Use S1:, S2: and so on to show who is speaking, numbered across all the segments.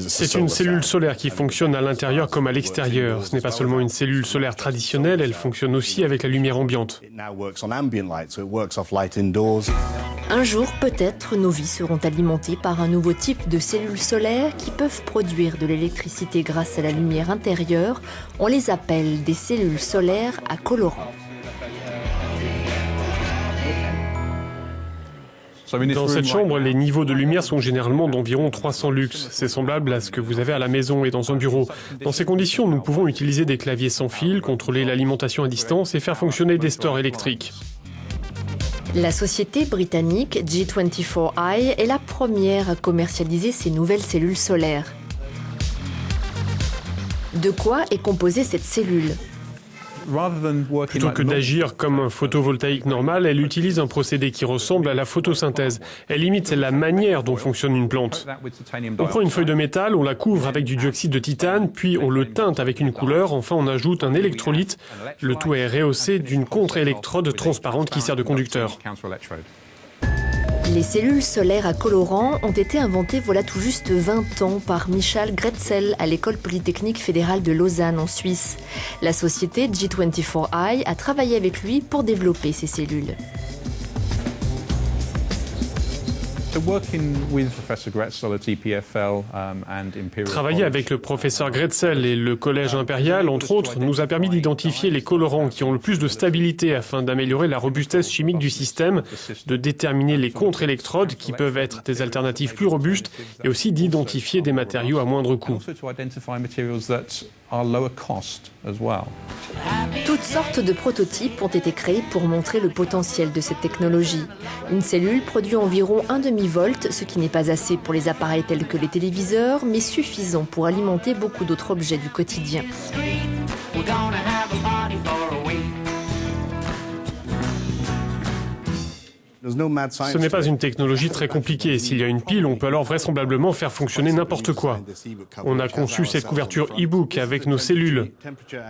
S1: C'est une cellule solaire qui fonctionne à l'intérieur comme à l'extérieur. Ce n'est pas seulement une cellule solaire traditionnelle, elle fonctionne aussi avec la lumière ambiante.
S2: Un jour, peut-être, nos vies seront alimentées par un nouveau type de cellules solaires qui peuvent produire de l'électricité grâce à la lumière intérieure. On les appelle des cellules solaires à colorant.
S1: Dans cette chambre, les niveaux de lumière sont généralement d'environ 300 lux. C'est semblable à ce que vous avez à la maison et dans un bureau. Dans ces conditions, nous pouvons utiliser des claviers sans fil, contrôler l'alimentation à distance et faire fonctionner des stores électriques.
S2: La société britannique G24i est la première à commercialiser ces nouvelles cellules solaires. De quoi est composée cette cellule ?
S1: Plutôt que d'agir comme un photovoltaïque normal, elle utilise un procédé qui ressemble à la photosynthèse. Elle imite la manière dont fonctionne une plante. On prend une feuille de métal, on la couvre avec du dioxyde de titane, puis on le teinte avec une couleur, enfin on ajoute un électrolyte. Le tout est rehaussé d'une contre-électrode transparente qui sert de conducteur.
S2: Les cellules solaires à colorant ont été inventées voilà tout juste 20 ans par Michal Grätzel à l'École polytechnique fédérale de Lausanne en Suisse. La société G24i a travaillé avec lui pour développer ces cellules.
S1: Travailler avec le professeur Grätzel et le Collège impérial, entre autres, nous a permis d'identifier les colorants qui ont le plus de stabilité afin d'améliorer la robustesse chimique du système, de déterminer les contre-électrodes qui peuvent être des alternatives plus robustes et aussi d'identifier des matériaux à moindre coût.
S2: Toutes sortes de prototypes ont été créés pour montrer le potentiel de cette technologie. Une cellule produit environ 1 demi-volt, ce qui n'est pas assez pour les appareils tels que les téléviseurs, mais suffisant pour alimenter beaucoup d'autres objets du quotidien.
S1: Ce n'est pas une technologie très compliquée. S'il y a une pile, on peut alors vraisemblablement faire fonctionner n'importe quoi. On a conçu cette couverture e-book avec nos cellules.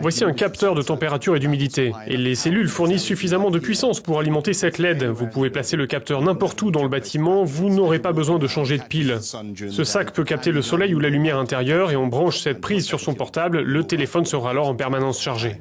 S1: Voici un capteur de température et d'humidité. Et les cellules fournissent suffisamment de puissance pour alimenter cette LED. Vous pouvez placer le capteur n'importe où dans le bâtiment, vous n'aurez pas besoin de changer de pile. Ce sac peut capter le soleil ou la lumière intérieure et on branche cette prise sur son portable, le téléphone sera alors en permanence chargé.